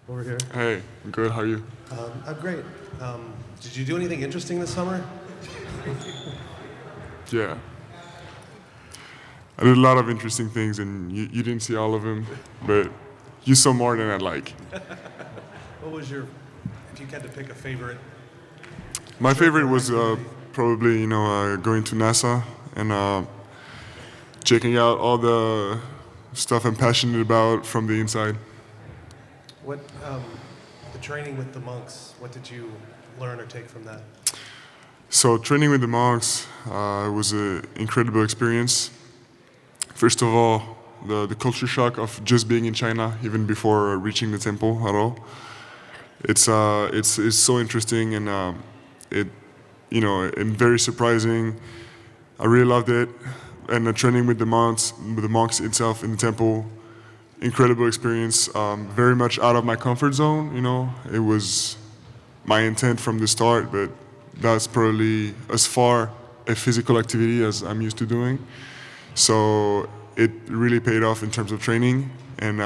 over here. Hey, I'm good. How are you? I'm great. Did you do anything interesting this summer? Yeah. I did a lot of interesting things, and you didn't see all of them, but you saw more than I'd like. What was your, if you had to pick a favorite? My favorite or was activity? probably, going to NASA and checking out all the stuff I'm passionate about from the inside. What, the training with the monks, what did you learn or take from that? So training with the monks was an incredible experience. First of all, the culture shock of just being in China, even before reaching the temple at all. It's so interesting and it and very surprising. I really loved it, and the training with the monks itself in the temple, incredible experience. Very much out of my comfort zone. It was my intent from the start, but that's probably as far a physical activity as I'm used to doing. So it really paid off in terms of training, and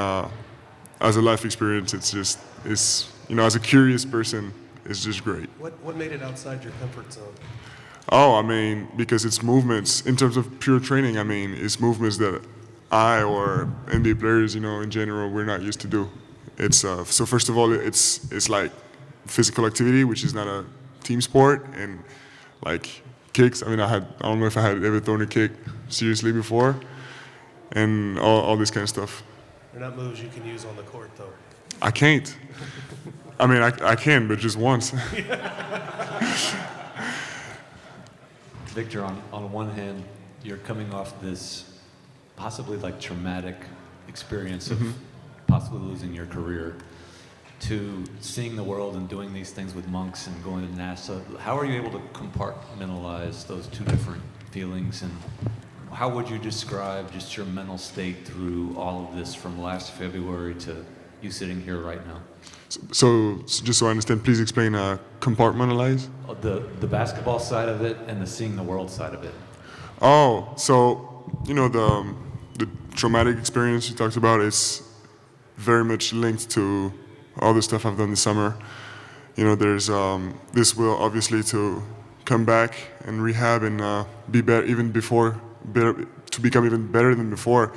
as a life experience, as a curious person, it's just great. What made it outside your comfort zone? Oh, I mean, because it's movements. In terms of pure training, I mean, it's movements that I or NBA players, in general, we're not used to do. It's so first of all, it's like physical activity, which is not a team sport, and like kicks. I don't know if I had ever thrown a kick seriously before, and all this kind of stuff. They're not moves you can use on the court, though. I can't. I mean, I can, but just once. Victor, on one hand, you're coming off this possibly like traumatic experience of possibly losing your career to seeing the world and doing these things with monks and going to NASA. How are you able to compartmentalize those two different feelings, and how would you describe just your mental state through all of this from last February to you sitting here right now? So just so I understand, please explain compartmentalize. The basketball side of it and the seeing the world side of it. Oh, so the traumatic experience you talked about is very much linked to all the stuff I've done this summer. There's this will obviously to come back and rehab and be better to become even better than before.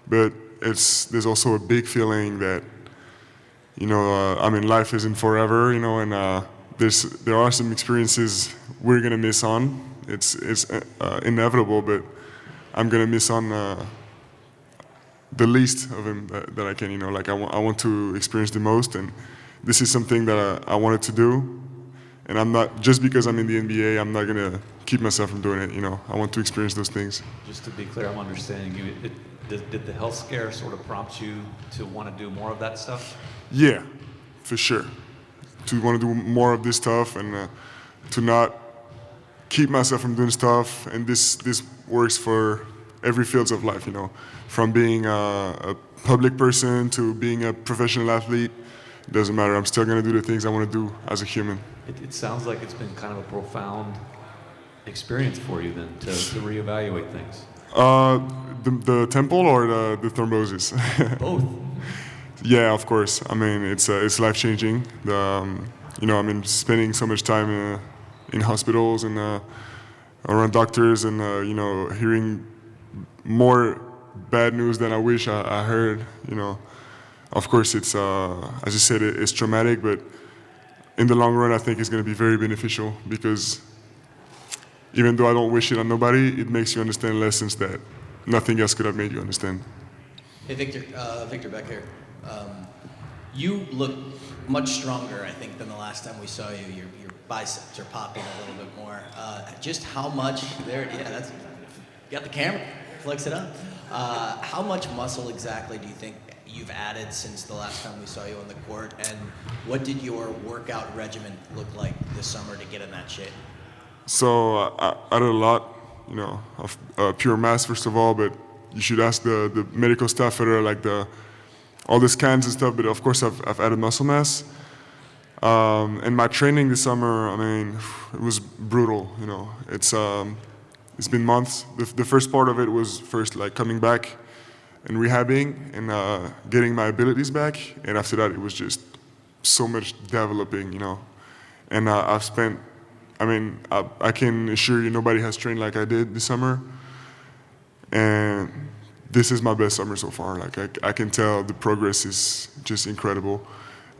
But there's also a big feeling that life isn't forever, and there are some experiences we're gonna miss on. It's inevitable, but I'm gonna miss on the least of them that I can. Like I want to experience the most, and this is something that I wanted to do. And I'm not, just because I'm in the NBA, I'm not gonna keep myself from doing it. I want to experience those things. Just to be clear, I'm understanding you. Did the health scare sort of prompt you to want to do more of that stuff? Yeah, for sure. To want to do more of this stuff and to not keep myself from doing stuff. And this works for every fields of life, from being a public person to being a professional athlete. It doesn't matter. I'm still going to do the things I want to do as a human. It sounds like it's been kind of a profound experience for you then to reevaluate things. The temple or the thrombosis? Both. Yeah, of course. I mean, it's life changing. Spending so much time in hospitals and around doctors, and hearing more bad news than I wish I heard. Of course, it's as you said, it's traumatic, but in the long run, I think it's going to be very beneficial because even though I don't wish it on nobody, it makes you understand lessons that nothing else could have made you understand. Hey, Victor Beck here. You look much stronger, I think, than the last time we saw you. Your biceps are popping a little bit more. Just how much there? Yeah, that's. You got the camera. Flex it up. How much muscle exactly do you think you've added since the last time we saw you on the court? And what did your workout regimen look like this summer to get in that shape? So I did a lot, of pure mass first of all, but you should ask the medical staff for like all the scans and stuff. But of course, I've added muscle mass. And my training this summer, it was brutal. It's been months. The first part of it was first like coming back and rehabbing and getting my abilities back. And after that, it was just so much developing, you know. And I've spent, I mean, I can assure you nobody has trained like I did this summer. And this is my best summer so far. Like I can tell the progress is just incredible.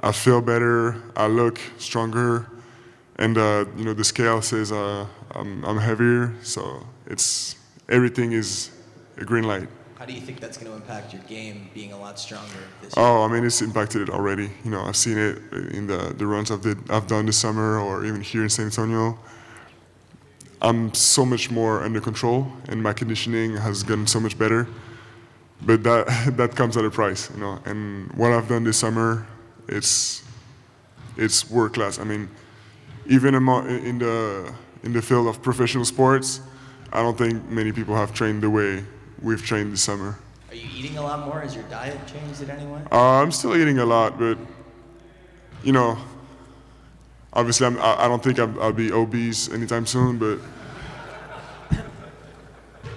I feel better, I look stronger, and you know, the scale says I'm heavier, so everything is a green light. How do you think that's going to impact your game being a lot stronger this year? Oh, I mean, it's impacted it already. You know, I've seen it in the runs I've done this summer, or even here in San Antonio. I'm so much more under control, and my conditioning has gotten so much better. But that comes at a price, you know. And what I've done this summer, it's world class. I mean, even in the field of professional sports, I don't think many people have trained the way we've trained this summer. Are you eating a lot more? Has your diet changed in any way? I'm still eating a lot, but you know, obviously I don't think I'll be obese anytime soon. But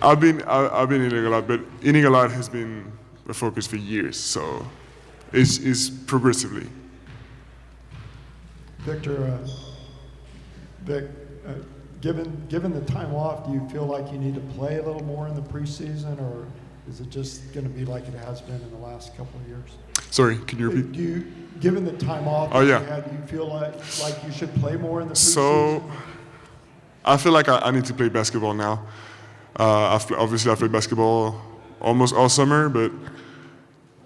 I've been eating a lot, but eating a lot has been a focus for years. So it's progressively. Victor, Vic, given the time off, do you feel like you need to play a little more in the preseason, or is it just going to be like it has been in the last couple of years? Sorry, can you repeat? Given the time off Oh, yeah. you had, do you feel like you should play more in the preseason? So I feel like I need to play basketball now. Obviously, I played basketball almost all summer, but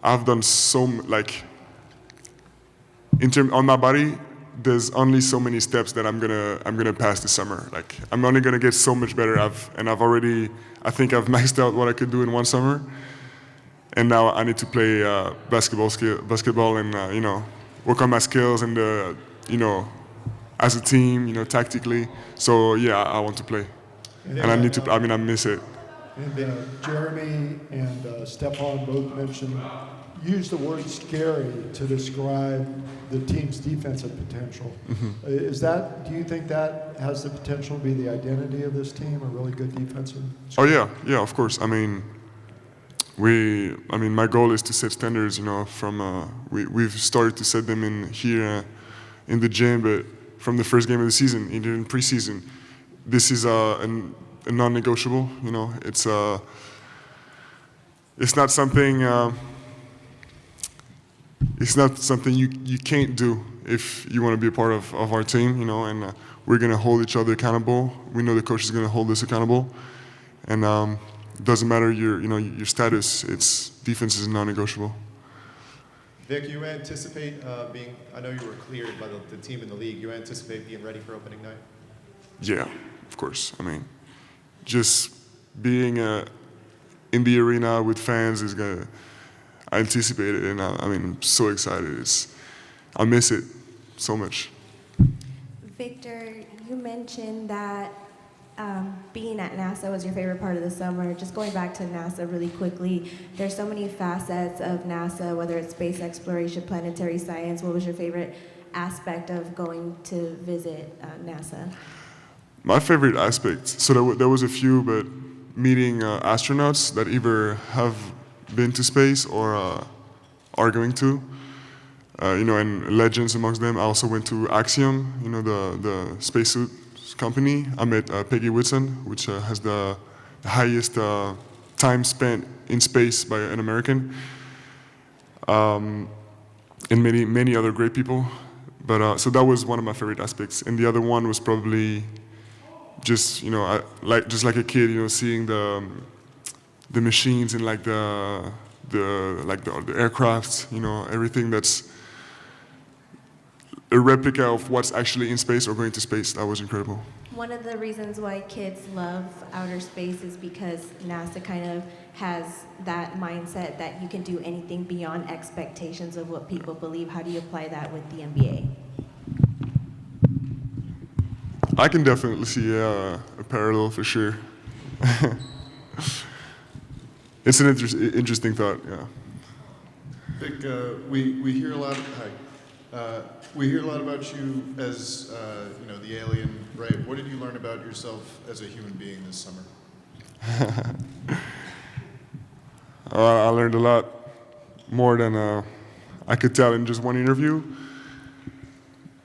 I've done on my body. There's only so many steps that I'm gonna pass this summer. Like I'm only gonna get so much better. I think I've maxed out what I could do in one summer, and now I need to play basketball, and you know, work on my skills and you know, as a team, you know, tactically. So yeah, I want to play, and I need to. I mean, I miss it. And Jeremy and Stephon both used the word scary to describe the team's defensive potential. Mm-hmm. Do you think that has the potential to be the identity of this team, a really good defensive? Oh yeah, of course. I mean, my goal is to set standards. You know, we've started to set them in here in the gym, but from the first game of the season, in preseason, this is a non-negotiable. You know, it's not something. It's not something you can't do if you want to be a part of our team, you know, and we're going to hold each other accountable. We know the coach is going to hold us accountable, and it doesn't matter your status. Defense is non-negotiable. Vic, you anticipate I know you were cleared by the team in the league. You anticipate being ready for opening night? Yeah, of course. I mean, just being in the arena with fans is going to, I anticipate it, and I'm so excited. I miss it so much. Victor, you mentioned that being at NASA was your favorite part of the summer. Just going back to NASA really quickly, there's so many facets of NASA, whether it's space exploration, planetary science. What was your favorite aspect of going to visit NASA? My favorite aspect, so there was a few, but meeting astronauts that either have been to space or are going to, you know, and legends amongst them. I also went to Axiom, you know, the spacesuit company. I met Peggy Whitson, which has the highest time spent in space by an American, and many other great people. But so that was one of my favorite aspects, and the other one was probably just, you know, just like a kid, you know, seeing the machines and like the aircraft, you know, everything that's a replica of what's actually in space or going to space. That was incredible. One of the reasons why kids love outer space is because NASA kind of has that mindset that you can do anything beyond expectations of what people believe. How do you apply that with the NBA? I can definitely see a parallel for sure. It's an interesting thought, yeah. Vic, we hear a lot. We hear a lot about you as you know, the alien, right? What did you learn about yourself as a human being this summer? I learned a lot more than I could tell in just one interview.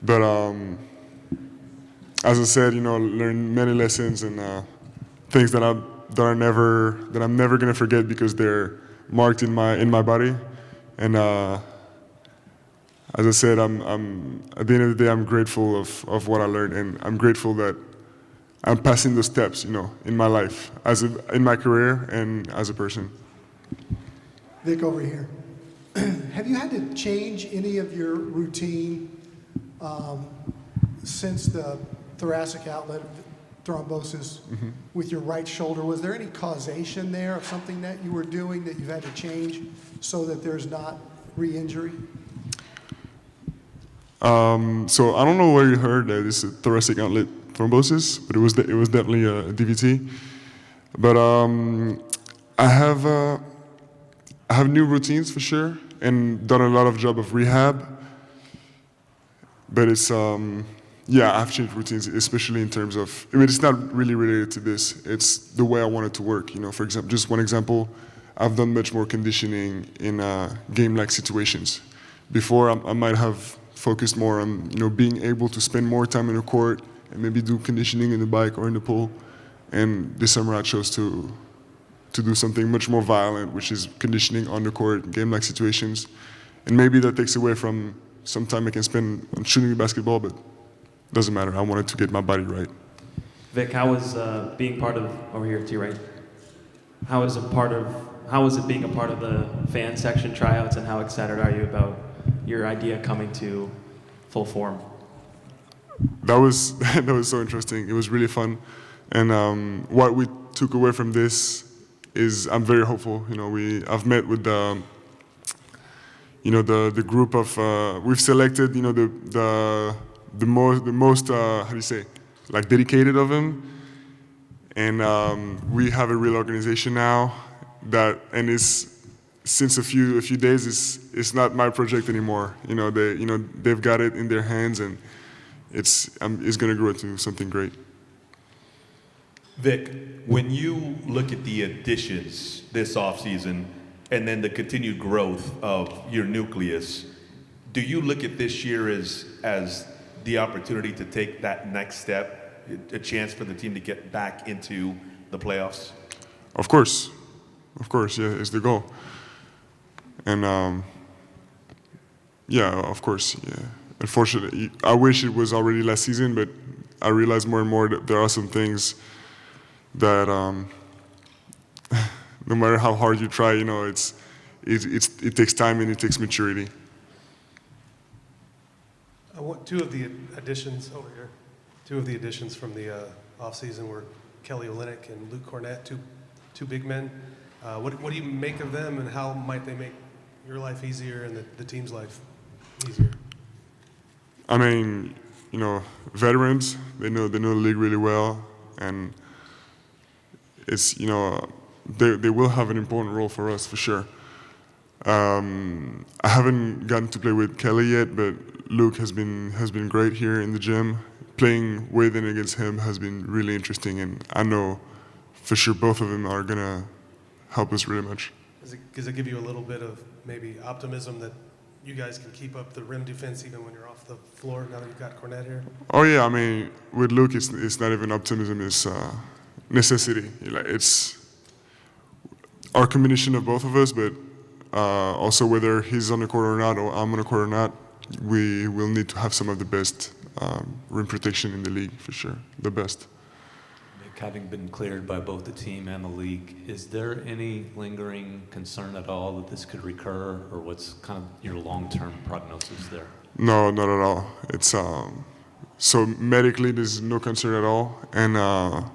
But as I said, learned many lessons and things that I'm never gonna forget because they're marked in my body. And as I said, I'm at the end of the day, I'm grateful of what I learned, and I'm grateful that I'm passing those steps, in my life, in my career and as a person. Vic, over here. Have you had to change any of your routine since the thoracic outlet thrombosis with your right shoulder? Was there any causation there of something that you were doing that you've had to change so that there's not re-injury? So I don't know where you heard that it's a thoracic outlet thrombosis, but it was definitely a DVT. But I have new routines for sure, and done a lot of job of rehab. But it's I've changed routines, especially in terms of. It's not really related to this. It's the way I want it to work. For example, just one example, I've done much more conditioning in game-like situations. Before, I might have focused more on being able to spend more time in the court and maybe do conditioning in the bike or in the pool. And this summer I chose to do something much more violent, which is conditioning on the court, game-like situations. And maybe that takes away from some time I can spend on shooting the basketball, but it doesn't matter. I wanted to get my body right. Vic, how was being part of, over here to your right, how was it being a part of the fan section tryouts, and how excited are you about your idea coming to full form? That was so interesting. It was really fun, and what we took away from this is I'm very hopeful. I've met with the group of we've selected the most how do you say, like, dedicated of them, and we have a real organization now and it's since a few days it's not my project anymore. They've got it in their hands, and it's going to grow into something great. Vic, when you look at the additions this offseason and then the continued growth of your nucleus, do you look at this year as the opportunity to take that next step, a chance for the team to get back into the playoffs? Of course, yeah, it's the goal. And of course, yeah. Unfortunately, I wish it was already last season, but I realize more and more that there are some things that no matter how hard you try, it takes time and it takes maturity. Two of the additions over here, from the offseason were Kelly Olynyk and Luke Cornett, two big men. What do you make of them, and how might they make your life easier and the team's life easier? I mean, veterans, they know the league really well, and it's, they will have an important role for us for sure. I haven't gotten to play with Kelly yet, but Luke has been great here in the gym. Playing with and against him has been really interesting, and I know for sure both of them are gonna help us really much. Does it give you a little bit of maybe optimism that you guys can keep up the rim defense even when you're off the floor now that you've got Cornette here? Oh yeah, I mean, with Luke, it's not even optimism, it's necessity. It's our combination of both of us, but also whether he's on the court or not, or I'm on the court or not, we will need to have some of the best rim protection in the league, for sure, the best. Nick, having been cleared by both the team and the league, is there any lingering concern at all that this could recur, or what's kind of your long-term prognosis there? No, not at all. It's so medically there's no concern at all, and how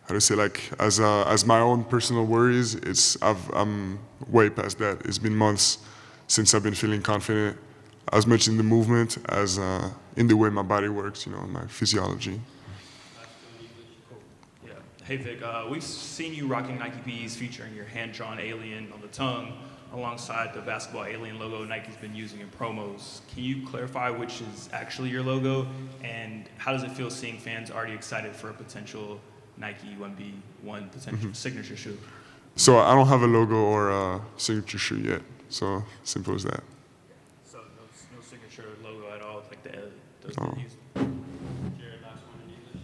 to say, like, as my own personal worries, I'm way past that. It's been months since I've been feeling confident, as much in the movement as in the way my body works, my physiology. Yeah. Hey Vic, we've seen you rocking Nike B's featuring your hand-drawn alien on the tongue alongside the basketball alien logo Nike's been using in promos. Can you clarify which is actually your logo, and how does it feel seeing fans already excited for a potential Nike 1B1 potential signature shoe? So I don't have a logo or a signature shoe yet. So simple as that. So no signature logo at all, like the No. Jared, last one in English.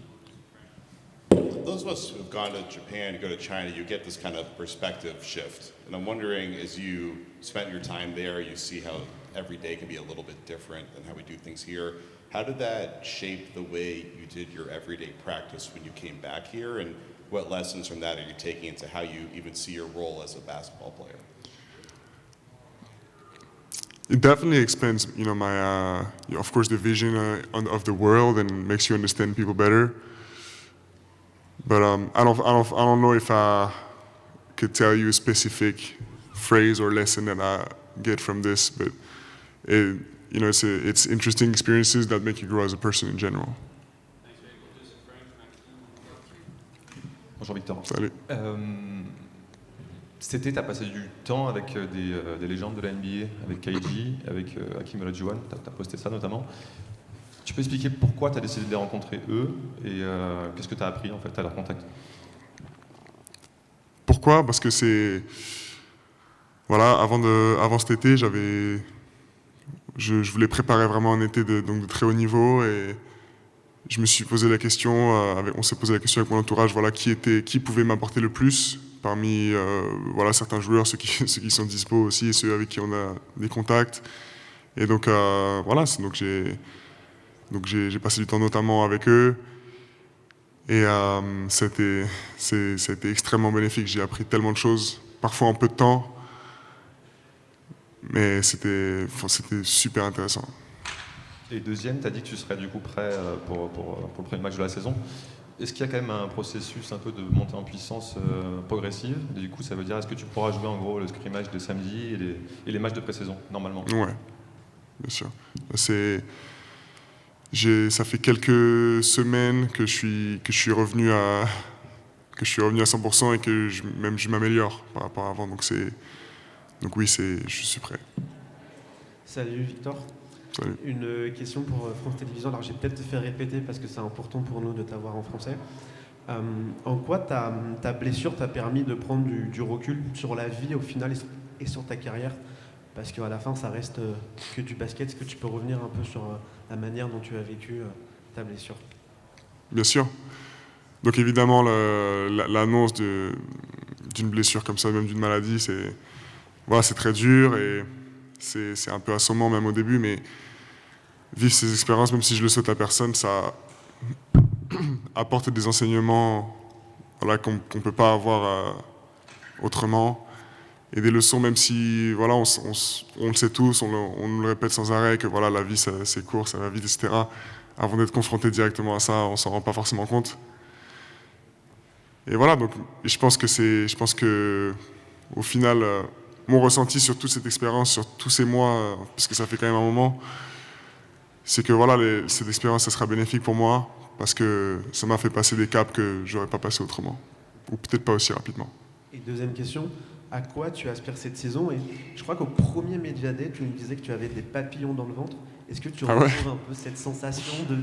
Those of us who have gone to Japan, to go to China, you get this kind of perspective shift. And I'm wondering, as you spent your time there, you see how every day can be a little bit different than how we do things here. How did that shape the way you did your everyday practice when you came back here? And what lessons from that are you taking into how you even see your role as a basketball player? It definitely expands, my, of course, the vision of the world and makes you understand people better. But I don't know if I could tell you a specific phrase or lesson that I get from this, but it's interesting experiences that make you grow as a person in general. Bonjour Victor. Salut. Cet été, tu as passé du temps avec des légendes de la NBA, avec KG, avec Hakeem Olajuwon, tu as posté ça notamment. Tu peux expliquer pourquoi tu as décidé de les rencontrer eux et qu'est-ce que tu as appris en fait à leur contact? Pourquoi? Parce que c'est... Voilà, avant cet été, je voulais préparer vraiment un été de très haut niveau et je me suis posé la question, on s'est posé la question avec mon entourage, voilà, qui pouvait m'apporter le plus parmi voilà, certains joueurs, ceux qui sont dispo aussi et ceux avec qui on a des contacts. Et donc voilà, donc j'ai passé du temps notamment avec eux et c'était extrêmement bénéfique. J'ai appris tellement de choses, parfois en peu de temps, mais c'était super intéressant. Et deuxième, tu as dit que tu serais du coup prêt pour le premier match de la saison. Est-ce qu'il y a quand même un processus un peu de montée en puissance progressive? Et du coup, ça veut dire, est-ce que tu pourras jouer en gros le scrimmage de samedi et les matchs de pré-saison, normalement? Ouais, bien sûr. Ça fait quelques semaines que je suis revenu à 100% et que je m'améliore par rapport à avant. Donc oui, je suis prêt. Salut Victor. Salut. Une question pour France Télévisions. Alors, j'ai peut-être te faire répéter parce que c'est important pour nous de t'avoir en français. En quoi ta blessure t'a permis de prendre du recul sur la vie au final et sur ta carrière? Parce qu'à la fin, ça reste que du basket. Est-ce que tu peux revenir un peu sur la manière dont tu as vécu ta blessure? Bien sûr. Donc évidemment, l'annonce d'une blessure comme ça, même d'une maladie, c'est très dur et c'est un peu assommant même au début, mais vivre ces expériences, même si je le souhaite à personne, ça apporte des enseignements voilà, qu'on ne peut pas avoir autrement. Et des leçons, même si voilà, on le sait tous, on nous le répète sans arrêt, que voilà, la vie c'est court, ça va vite, etc. Avant d'être confronté directement à ça, on ne s'en rend pas forcément compte. Et voilà, donc je pense que au final, mon ressenti sur toute cette expérience, sur tous ces mois, parce que ça fait quand même un moment, c'est que voilà, cette expérience, ça sera bénéfique pour moi, parce que ça m'a fait passer des caps que je n'aurais pas passé autrement, ou peut-être pas aussi rapidement. Et deuxième question, à quoi tu aspires cette saison? Et je crois qu'au premier Media Day, tu nous disais que tu avais des papillons dans le ventre. Est-ce que tu retrouves un peu cette sensation de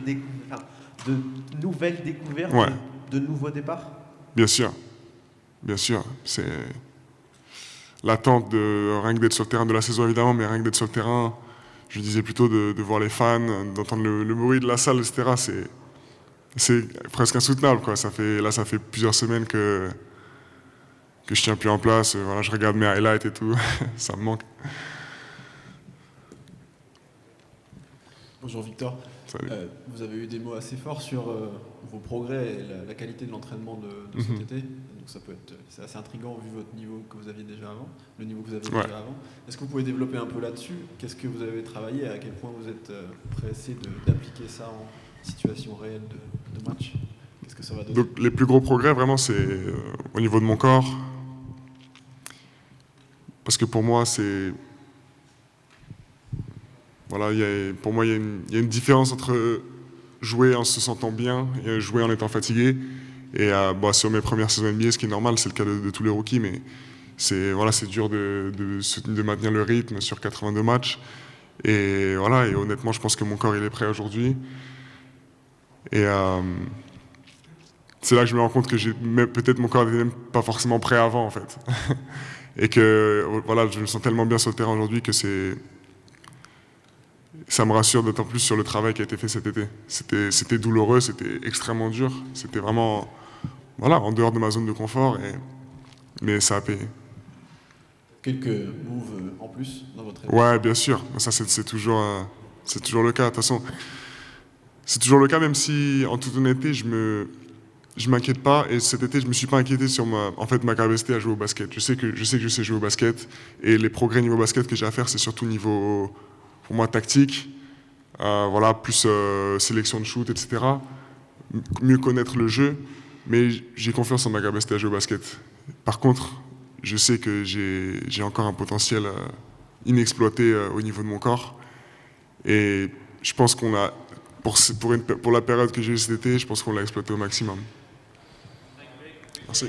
nouvelles découvertes, de nouveaux départs? Bien sûr, c'est l'attente de rien que d'être sur le terrain de la saison évidemment, mais rien que d'être sur le terrain, je disais plutôt de voir les fans, d'entendre le bruit de la salle, etc. C'est presque insoutenable, quoi. Ça fait plusieurs semaines que je tiens plus en place. Voilà, je regarde mes highlights et tout, ça me manque. Bonjour Victor. Salut. Vous avez eu des mots assez forts sur vos progrès et la qualité de l'entraînement de cet été. Donc c'est assez intriguant vu votre niveau que vous aviez déjà avant, le niveau que vous aviez déjà avant. Est-ce que vous pouvez développer un peu là-dessus? Qu'est-ce que vous avez travaillé et à quel point vous êtes pressé d'appliquer ça en situation réelle de match? Qu'est-ce que ça va donner? Donc les plus gros progrès vraiment c'est au niveau de mon corps. Parce que pour moi c'est... Voilà, pour moi, il y a une différence entre jouer en se sentant bien et jouer en étant fatigué. Et sur mes premières saisons NBA, ce qui est normal, c'est le cas de tous les rookies, mais c'est dur de maintenir le rythme sur 82 matchs. Et voilà, et honnêtement, je pense que mon corps il est prêt aujourd'hui. Et c'est là que je me rends compte que peut-être mon corps n'était même pas forcément prêt avant, en fait. Et que voilà, je me sens tellement bien sur le terrain aujourd'hui que ça me rassure d'autant plus sur le travail qui a été fait cet été. C'était douloureux, c'était extrêmement dur. C'était vraiment en dehors de ma zone de confort, mais ça a payé. Quelques moves en plus dans votre équipe? Ouais, bien sûr. Ça, c'est toujours le cas. De toute façon, c'est toujours le cas, même si, en toute honnêteté, je m'inquiète pas. Et cet été, je me suis pas inquiété sur ma capacité à jouer au basket. Je sais que je sais jouer au basket. Et les progrès niveau basket que j'ai à faire, c'est surtout niveau, pour moi, tactique. Plus sélection de shoot, etc. Mieux connaître le jeu. Mais j'ai confiance en ma capacité à jouer au basket. Par contre, je sais que j'ai encore un potentiel inexploité au niveau de mon corps. Et je pense qu'on a, pour la période que j'ai eue cet été, je pense qu'on l'a exploité au maximum. Merci.